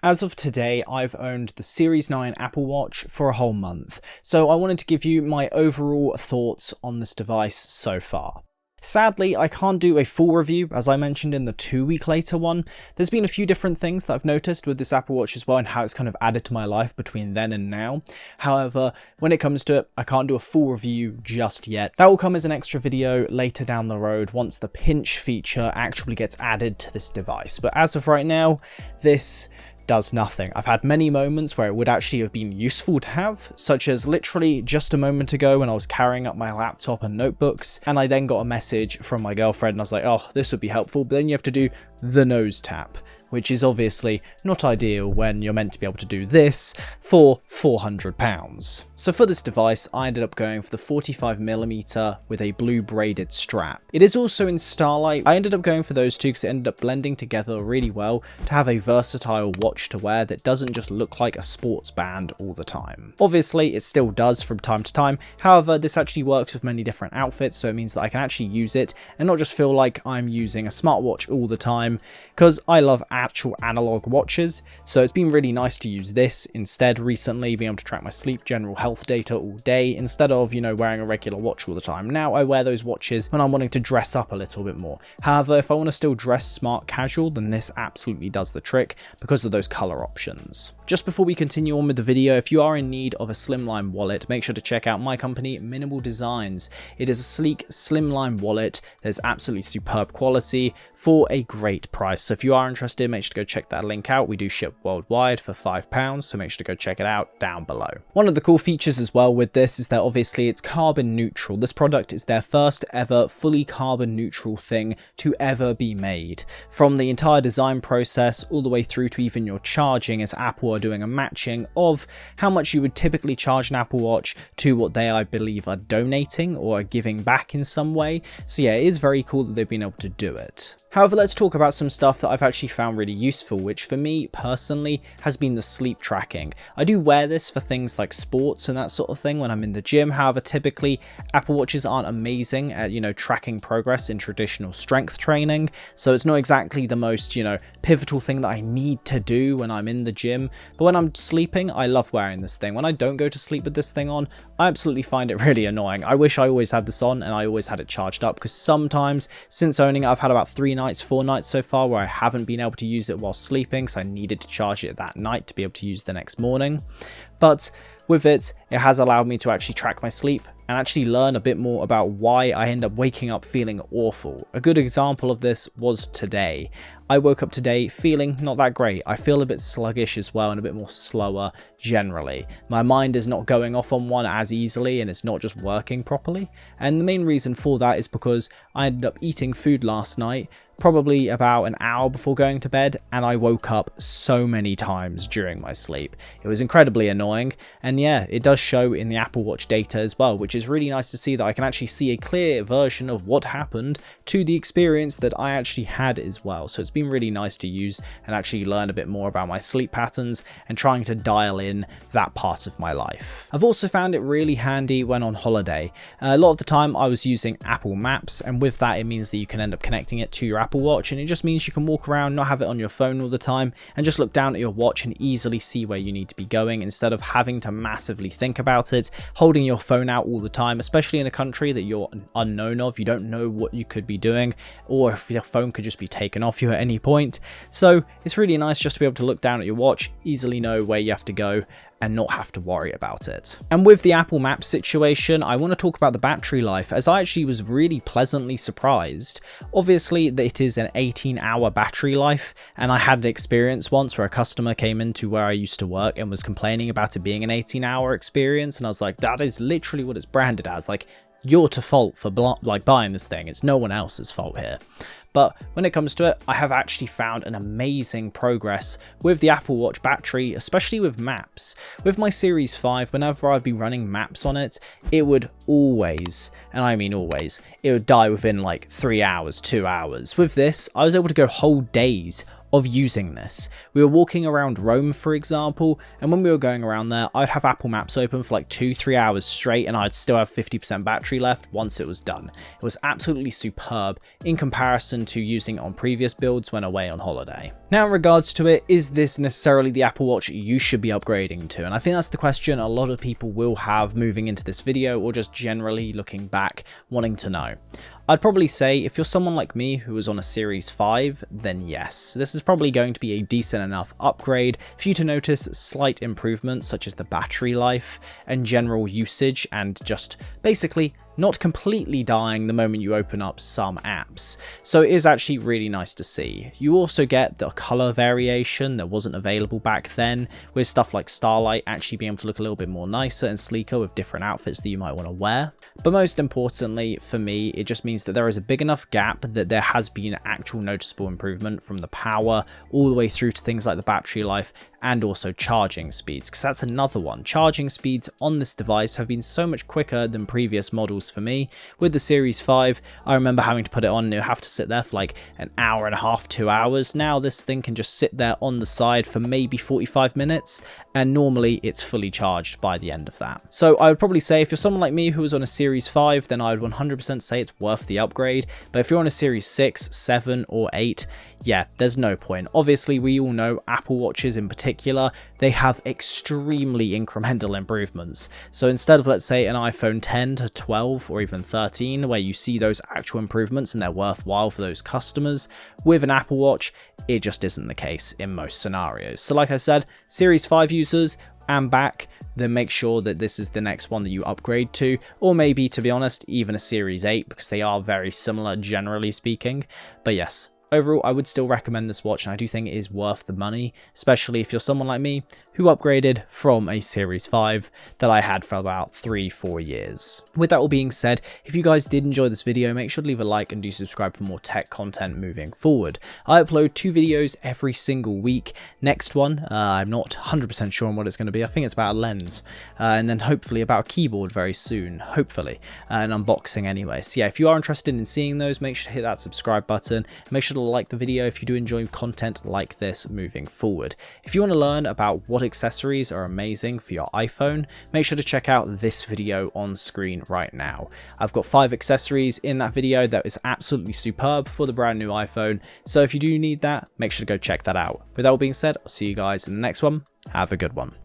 As of today, I've owned the Series 9 Apple Watch for a whole month, so I wanted to give you my overall thoughts on this device so far. Sadly, I can't do a full review, as I mentioned in the 2 week later one. There's been a few different things that I've noticed with this Apple Watch as well and how it's kind of added to my life between then and now. However, when it comes to it, I can't do a full review just yet. That will come as an extra video later down the road once the pinch feature actually gets added to this device. But as of right now, this does nothing. I've had many moments where it would actually have been useful to have, such as literally just a moment ago when I was carrying up my laptop and notebooks, and I then got a message from my girlfriend and I was like, oh, this would be helpful, but then you have to do the nose tap, which is obviously not ideal when you're meant to be able to do this for £400. So for this device, I ended up going for the 45mm with a blue braided strap. It is also in Starlight. I ended up going for those two because it ended up blending together really well to have a versatile watch to wear that doesn't just look like a sports band all the time. Obviously, it still does from time to time. However, this actually works with many different outfits, so it means that I can actually use it and not just feel like I'm using a smartwatch all the time, because I love actual analog watches. So it's been really nice to use this instead recently, being able to track my sleep, general health data all day instead of, wearing a regular watch all the time. Now I wear those watches when I'm wanting to dress up a little bit more. However, if I want to still dress smart casual, then this absolutely does the trick because of those color options. Just before we continue on with the video, if you are in need of a slimline wallet, make sure to check out my company, Minimal Designs. It is a sleek, slimline wallet. There's absolutely superb quality for a great price. So if you are interested, make sure to go check that link out. We do ship worldwide for £5, so make sure to go check it out down below. One of the cool features as well with this is that obviously it's carbon neutral. This product is their first ever fully carbon neutral thing to ever be made. From the entire design process all the way through to even your charging, as Apple are doing a matching of how much you would typically charge an Apple Watch to what they, I believe, are donating or are giving back in some way. So yeah, it is very cool that they've been able to do it. However, let's talk about some stuff that I've actually found really useful, which for me personally has been the sleep tracking. I do wear this for things like sports and that sort of thing when I'm in the gym. However, typically Apple Watches aren't amazing at, tracking progress in traditional strength training. So it's not exactly the most, pivotal thing that I need to do when I'm in the gym. But when I'm sleeping, I love wearing this thing. When I don't go to sleep with this thing on, I absolutely find it really annoying. I wish I always had this on and I always had it charged up, because sometimes since owning it, I've had about 4 nights so far where I haven't been able to use it while sleeping, so I needed to charge it that night to be able to use the next morning. But with it, it has allowed me to actually track my sleep and actually learn a bit more about why I end up waking up feeling awful. A good example of this was today. I woke up today feeling not that great. I feel a bit sluggish as well and a bit more slower generally. My mind is not going off on one as easily and it's not just working properly. And the main reason for that is because I ended up eating food last night, probably about an hour before going to bed, and I woke up so many times during my sleep. It was incredibly annoying, and yeah, it does show in the Apple Watch data as well, which is really nice to see that I can actually see a clear version of what happened to the experience that I actually had as well. So it's been really nice to use and actually learn a bit more about my sleep patterns and trying to dial in that part of my life. I've also found it really handy when on holiday. A lot of the time I was using Apple Maps, and with that it means that you can end up connecting it to your Apple Watch, and it just means you can walk around, not have it on your phone all the time, and just look down at your watch and easily see where you need to be going instead of having to massively think about it, holding your phone out all the time, especially in a country that you're unknown of. You don't know what you could be doing, or if your phone could just be taken off you at any point. So it's really nice just to be able to look down at your watch, easily know where you have to go, and not have to worry about it. And with the Apple Maps situation, I want to talk about the battery life, as I actually was really pleasantly surprised. Obviously, it is an 18-hour battery life, and I had an experience once where a customer came into where I used to work and was complaining about it being an 18-hour experience, and I was like, that is literally what it's branded as. Like, you're to fault for buying this thing. It's no one else's fault here. But when it comes to it, I have actually found an amazing progress with the Apple Watch battery, especially with maps. With my Series 5, whenever I'd be running maps on it, it would always, and I mean always, it would die within like 3 hours, 2 hours. With this, I was able to go whole days of using this. We were walking around Rome, for example, and when we were going around there, I'd have Apple Maps open for like 2-3 hours straight, and I'd still have 50% battery left once it was done. It was absolutely superb in comparison to using it on previous builds when away on holiday. Now, in regards to it, is this necessarily the Apple Watch you should be upgrading to? And I think that's the question a lot of people will have moving into this video, or just generally looking back wanting to know. I'd probably say if you're someone like me who was on a Series 5, then yes, this is probably going to be a decent enough upgrade for you to notice slight improvements such as the battery life and general usage, and just basically not completely dying the moment you open up some apps. So it is actually really nice to see. You also get the color variation that wasn't available back then, with stuff like Starlight actually being able to look a little bit more nicer and sleeker with different outfits that you might want to wear. But most importantly for me, it just means that there is a big enough gap that there has been actual noticeable improvement from the power all the way through to things like the battery life and also charging speeds, because that's another one. Charging speeds on this device have been so much quicker than previous models for me. With the Series 5, I remember having to put it on and have to sit there for like an hour and a half, 2 hours. Now this thing can just sit there on the side for maybe 45 minutes, and normally it's fully charged by the end of that. So I would probably say if you're someone like me who was on a Series 5, then I would 100% say it's worth the upgrade. But if you're on a Series 6, 7 or 8, yeah, there's no point. Obviously, we all know Apple Watches in particular, they have extremely incremental improvements. So instead of, let's say, an iPhone 10 to 12 or even 13, where you see those actual improvements and they're worthwhile for those customers, with an Apple Watch, it just isn't the case in most scenarios. So like I said, Series 5 users and back, then make sure that this is the next one that you upgrade to, or maybe, to be honest, even a Series 8, because they are very similar generally speaking. But yes, overall, I would still recommend this watch, and I do think it is worth the money, especially if you're someone like me who upgraded from a Series 5 that I had for about 3-4 years. With that all being said, if you guys did enjoy this video, make sure to leave a like and do subscribe for more tech content moving forward. I upload 2 videos every single week. Next one, I'm not 100% sure on what it's going to be. I think it's about a lens, and then hopefully about a keyboard very soon, hopefully, an unboxing anyway. So yeah, if you are interested in seeing those, make sure to hit that subscribe button. Make sure to like the video if you do enjoy content like this moving forward. If you want to learn about what accessories are amazing for your iPhone, make sure to check out this video on screen right now. I've got 5 accessories in that video that is absolutely superb for the brand new iPhone, so if you do need that, make sure to go check that out. With that all being said, I'll see you guys in the next one. Have a good one.